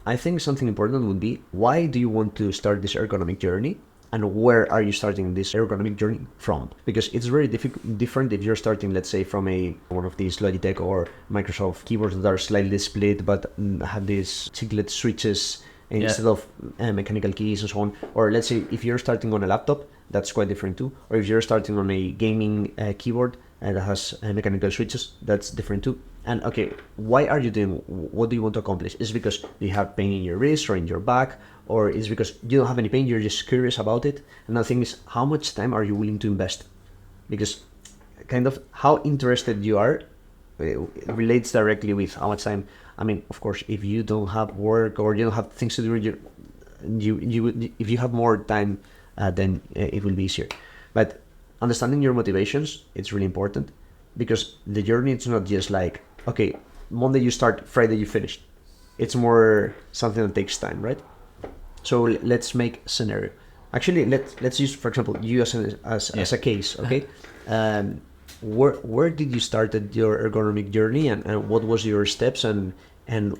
I think something important would be, why do you want to start this ergonomic journey? And where are you starting this ergonomic journey from? Because it's very different if you're starting, let's say, from one of these Logitech or Microsoft keyboards that are slightly split but have these chiclet switches instead of mechanical keys and so on. Or let's say if you're starting on a laptop, that's quite different too. Or if you're starting on a gaming keyboard that has mechanical switches, that's different too. And okay, why are you doing, what do you want to accomplish? Is it because you have pain in your wrist or in your back? Or is it because you don't have any pain, you're just curious about it? Another thing is, how much time are you willing to invest? Because kind of how interested you are relates directly with how much time. I mean, of course, if you don't have work or you don't have things to do, if you have more time, then it will be easier. But understanding your motivations, it's really important, because the journey, it's not just like, okay, Monday you start, Friday you finish. It's more something that takes time, right? So let's make a scenario. Actually, let's use, for example, you as a case, okay? Where did you start your ergonomic journey, and what was your steps, and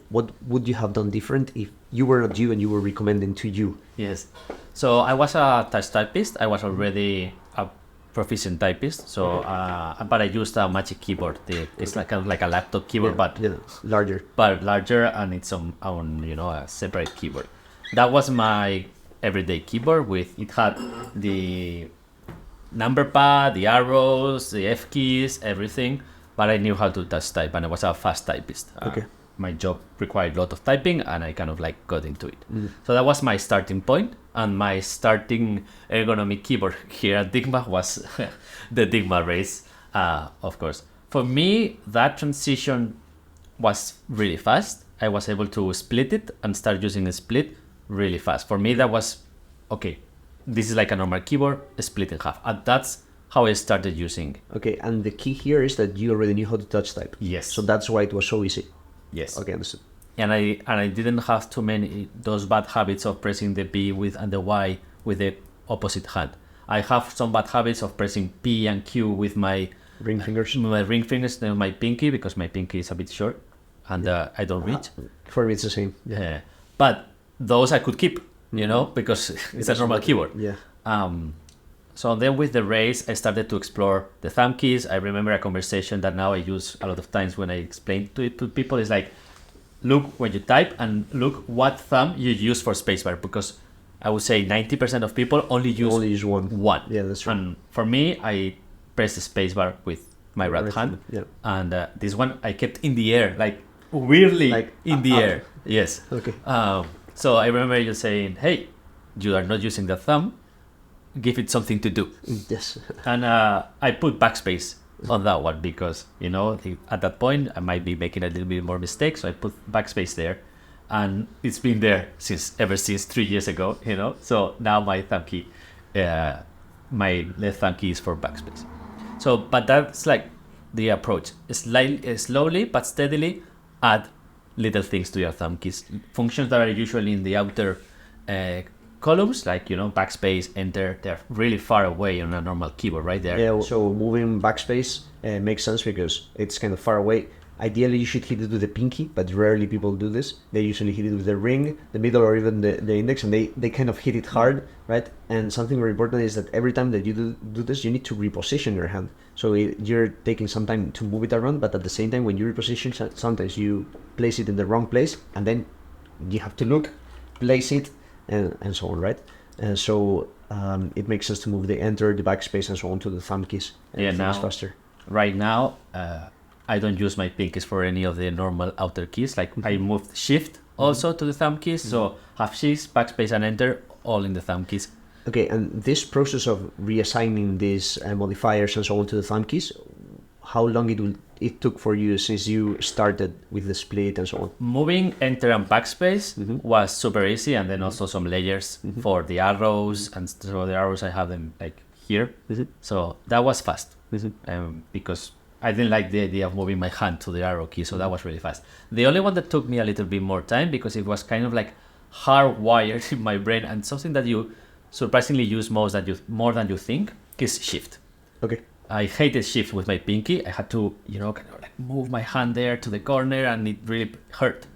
what would you have done different if you were not you and you were recommending to you? Yes. So I was a touch typist. I was already a proficient typist. So, but I used a Magic Keyboard. It's like a laptop keyboard, but larger. But larger, and it's on a separate keyboard. That was my everyday keyboard. It had the number pad, the arrows, the F keys, everything. But I knew how to touch type, and I was a fast typist. Okay. My job required a lot of typing, and I kind of like got into it. So that was my starting point, and my starting ergonomic keyboard here at Dygma was the Dygma Raise, of course. For me, that transition was really fast. I was able to split it and start using a split really fast. For me, that was, okay, this is like a normal keyboard, split in half. And that's how I started using. Okay, and the key here is that you already knew how to touch type. Yes. So that's why it was so easy. Yes. Okay, understood. And I didn't have too many those bad habits of pressing the P and the Y with the opposite hand. I have some bad habits of pressing P and Q with my ring fingers. And my pinky, because my pinky is a bit short and I don't reach. For me, it's the same. Yeah. But those I could keep, because it's a normal keyboard. Yeah. So then with the Raise, I started to explore the thumb keys. I remember a conversation that now I use a lot of times when I explain to people. Is like, look when you type and look what thumb you use for spacebar, because I would say 90% of people only use one. Yeah, that's right. And for me, I press the spacebar with my right hand. Yeah. And this one I kept in the air, like weirdly in the air. Yes. Okay. So I remember you saying, hey, you are not using the thumb. Give it something to do. Yes. And I put backspace on that one because, at that point I might be making a little bit more mistakes. So I put backspace there, and it's been there ever since 3 years ago, So now my thumb key, my left thumb key is for backspace. So, but that's like the approach. Slowly but steadily add little things to your thumb keys. Functions that are usually in the outer columns, like backspace, enter, they're really far away on a normal keyboard right there. Yeah, so moving backspace makes sense because it's kind of far away. Ideally you should hit it with the pinky, but rarely people do this. They usually hit it with the ring, the middle, or even the index, and they kind of hit it hard, right? And something very important is that every time that you do this, you need to reposition your hand. So you're taking some time to move it around, but at the same time when you reposition, sometimes you place it in the wrong place, and then you have to look, place it, and so on, right? And so it makes sense to move the enter, the backspace, and so on to the thumb keys. Yeah, now faster. Right now, I don't use my pinkies for any of the normal outer keys. Like I moved shift also to the thumb keys, so have shift, backspace, and enter all in the thumb keys. Okay, and this process of reassigning these modifiers and so on to the thumb keys, how long it took for you since you started with the split and so on? Moving enter and backspace was super easy, and then also some layers for the arrows, and so the arrows I have them like here. So that was fast because I didn't like the idea of moving my hand to the arrow key, so that was really fast. The only one that took me a little bit more time, because it was kind of like hardwired in my brain, and something that you surprisingly use more than you think, is shift. Okay. I hated shift with my pinky. I had to, kind of like move my hand there to the corner, and it really hurt.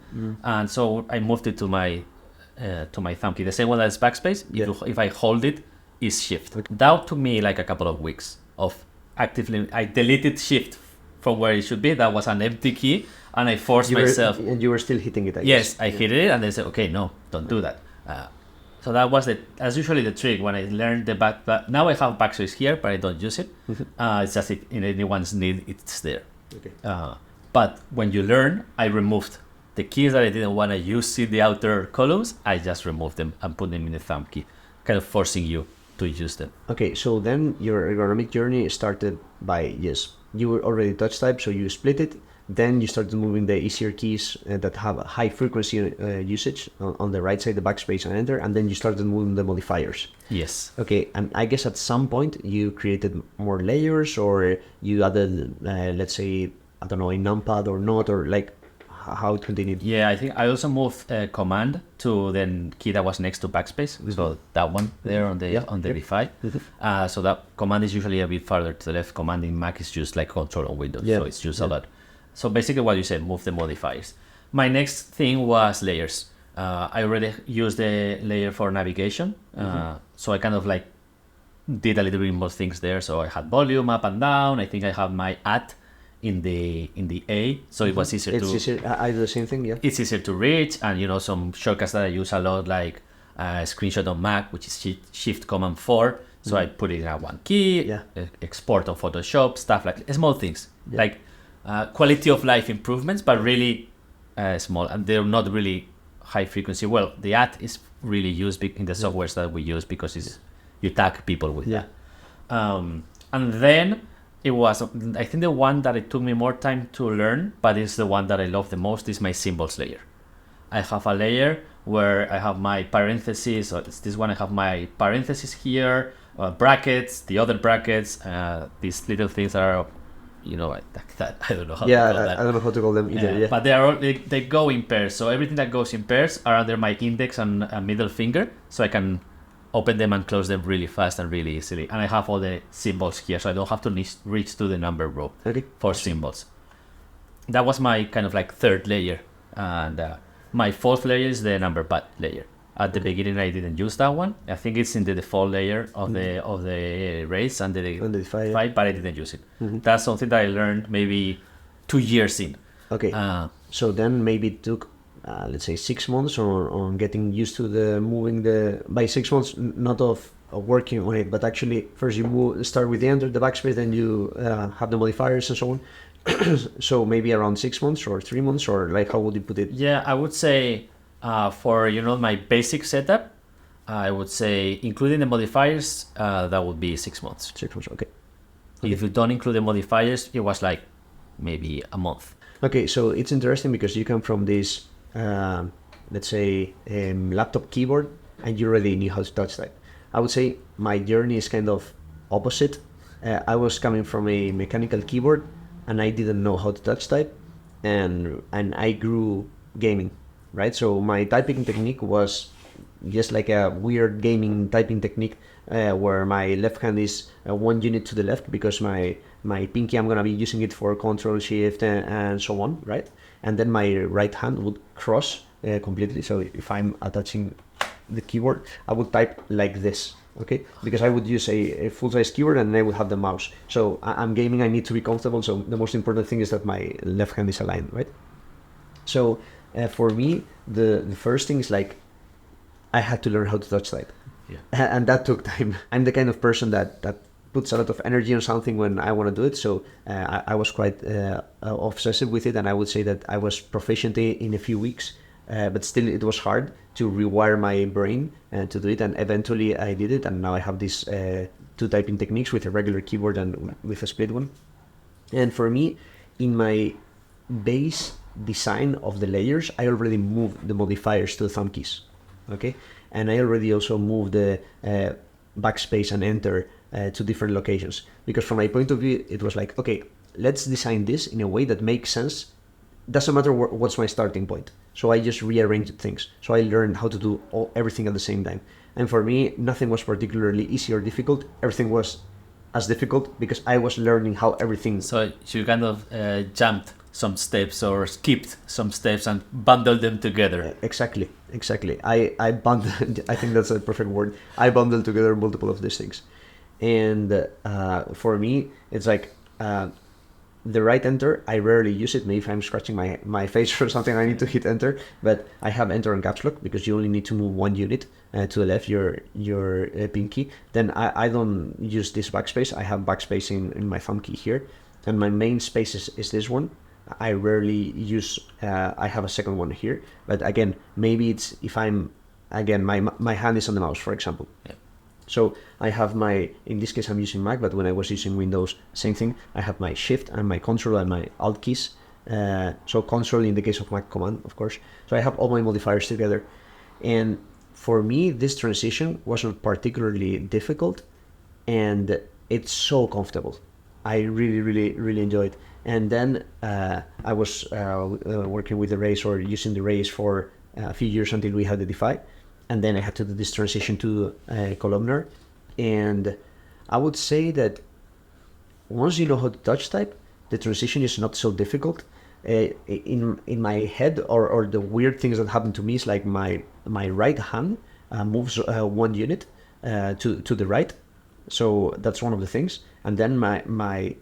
And so I moved it to my thumb key. The same one as backspace. If I hold it, is shift. Okay. That took me like a couple of weeks of actively. I deleted shift from where it should be. That was an empty key, and I forced myself. And you were still hitting it. Yes, I hit it, and they said, "Okay, no, don't do that." So that was as usually the trick when I learned the back. Now I have backspace here, but I don't use it. It's just if in anyone's need, it's there. Okay. But when you learn, I removed the keys that I didn't want to use in the outer columns. I just removed them and put them in the thumb key, kind of forcing you to use them. Okay, so then your ergonomic journey started by, you were already touch type, so you split it. Then you started moving the easier keys that have a high frequency usage on the right side, the backspace and enter, and then you started moving the modifiers. Yes. Okay, and I guess at some point you created more layers, or you added, let's say, I don't know, a numpad or not, or like how it continued. Yeah, I think I also moved command to the key that was next to backspace. So that one there on the Defy. So that command is usually a bit farther to the left. Command in Mac is just like control on Windows, so it's used a lot. So basically what you said, move the modifiers. My next thing was layers. I already used the layer for navigation. So I kind of like did a little bit more things there. So I had volume up and down. I think I have my at in the A, so it was easier to. Easier. I do the same thing. Yeah. It's easier to reach, and some shortcuts that I use a lot, like screenshot on Mac, which is Shift Command 4. So I put it in one key. Export on Photoshop, stuff like small things, like quality of life improvements, but really small, and they're not really high frequency. Well, the at is really used in the softwares that we use because you tag people with that. And then. It was, I think the one that it took me more time to learn, but it's the one that I love the most, is my symbols layer. I have a layer where I have my parentheses, or it's this one, I have my parentheses here, brackets, the other brackets, these little things are, like that. I don't know how to call that. I don't know how to call them either. But they go in pairs. So everything that goes in pairs are under my index and middle finger, so I can open them and close them really fast and really easily. And I have all the symbols here, so I don't have to reach to the number row for symbols. That was my kind of like third layer. And my fourth layer is the number pad layer. At the beginning, I didn't use that one. I think it's in the default layer of the Raise and the Defy, but I didn't use it. That's something that I learned maybe 2 years in. Okay. So then maybe it took let's say 6 months on getting used to moving by 6 months, not of working on it, but actually first you start with the enter, the backspace, then you have the modifiers and so on. So maybe around 6 months or 3 months, or like how would you put it? Yeah, I would say for my basic setup, I would say including the modifiers, that would be 6 months. 6 months, okay. If you don't include the modifiers, it was like maybe a month. Okay, so it's interesting because you come from this let's say laptop keyboard and you already knew how to touch type. I would say my journey is kind of opposite. I was coming from a mechanical keyboard and I didn't know how to touch type, and I grew gaming, right? So my typing technique was just like a weird gaming typing technique where my left hand is 1 unit to the left because my pinky, I'm gonna be using it for Control Shift and so on, right? And then my right hand would cross completely. So if I'm attaching the keyboard, I would type like this, okay? Because I would use a full-size keyboard and I would have the mouse. So I'm gaming, I need to be comfortable. So the most important thing is that my left hand is aligned, right? So for me, the first thing is like, I had to learn how to touch type. And that took time. I'm the kind of person that puts a lot of energy on something when I want to do it. So I was quite obsessive with it, and I would say that I was proficient in a few weeks, but still it was hard to rewire my brain to do it. And eventually I did it, and now I have these 2 typing techniques with a regular keyboard and with a split one. And for me, in my base design of the layers, I already moved the modifiers to the thumb keys, okay? And I already also moved the backspace and enter to different locations, because from my point of view it was like, okay, let's design this in a way that makes sense. Doesn't matter what's my starting point. So I just rearranged things. So I learned how to do everything at the same time. And for me, nothing was particularly easy or difficult. Everything was as difficult because I was learning how everything. So you kind of jumped some steps or skipped some steps and bundled them together. Exactly. I bundle. I think that's a perfect word. I bundle together multiple of these things, and for me, it's like the right enter. I rarely use it. Maybe if I'm scratching my face or something, I need to hit enter. But I have enter and caps lock because you only need to move one unit to the left, your pinky. Then I don't use this backspace. I have backspace in my thumb key here, and my main space is this one. I rarely use, I have a second one here, but again, maybe it's if I'm, again, my hand is on the mouse, for example. Yeah. So I have in this case I'm using Mac, but when I was using Windows, same thing. I have my Shift and my Control and my Alt keys. So Control in the case of Mac Command, of course. So I have all my modifiers together. And for me, this transition wasn't particularly difficult, and it's so comfortable. I really enjoy it. And then I was working with the Raise or using the Raise for a few years until we had the Defy. And then I had to do this transition to Columnar. And I would say that once you know how to touch type, the transition is not so difficult. In my head, or the weird things that happen to me is like my right hand moves one unit to the right. So that's one of the things. And then my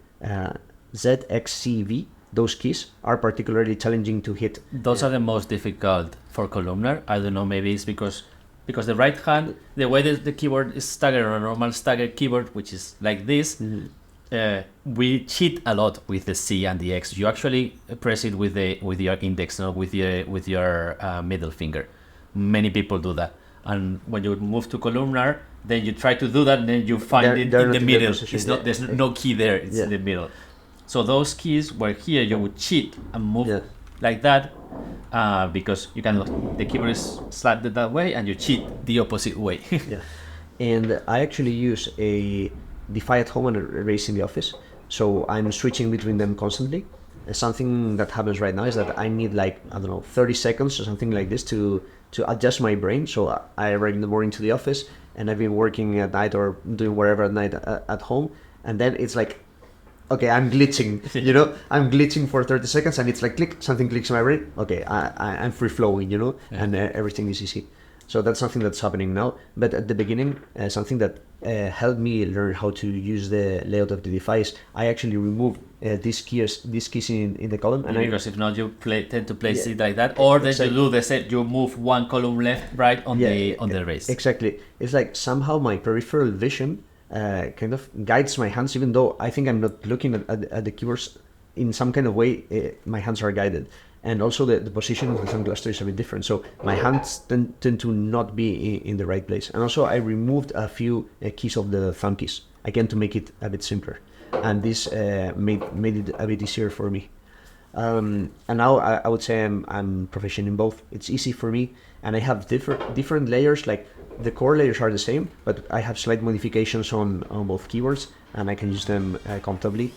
Z, X, C, V, those keys are particularly challenging to hit. Those are the most difficult for Columnar. I don't know, maybe it's because the right hand, the way that the keyboard is staggered on a normal staggered keyboard, which is like this, we cheat a lot with the C and the X. You actually press it with your index, not with your middle finger. Many people do that. And when you move to Columnar, then you try to do that, and then you find it in the middle. It's not, there's no key there, it's in the middle. So those keys were here, you would cheat and move like that, because the keyboard is slanted that way, and you cheat the opposite way. And I actually use a Defy at home and a Raise in the office, so I'm switching between them constantly. Something that happens right now is that I need 30 seconds or something like this to adjust my brain. So I arrive in the morning to the office, and I've been working at night or doing whatever at night at home, and then it's like, okay, I'm glitching, I'm glitching for 30 seconds, and it's like click, something clicks in my brain. Okay, I'm free flowing, and everything is easy. So that's something that's happening now. But at the beginning, something that helped me learn how to use the layout of the device, I actually removed these keys in the column. And because if not, you tend to place it like that, or then you do the set, you move one column left, right on the Raise. Exactly. It's like somehow my peripheral vision kind of guides my hands, even though I think I'm not looking at the keyboards. In some kind of way, my hands are guided. And also the position of the thumb cluster is a bit different. So my hands tend to not be in the right place. And also I removed a few keys of the thumb keys, again, to make it a bit simpler. And this made it a bit easier for me. And now I would say I'm proficient in both. It's easy for me. And I have different layers, like the core layers are the same, but I have slight modifications on both keyboards, and I can use them comfortably.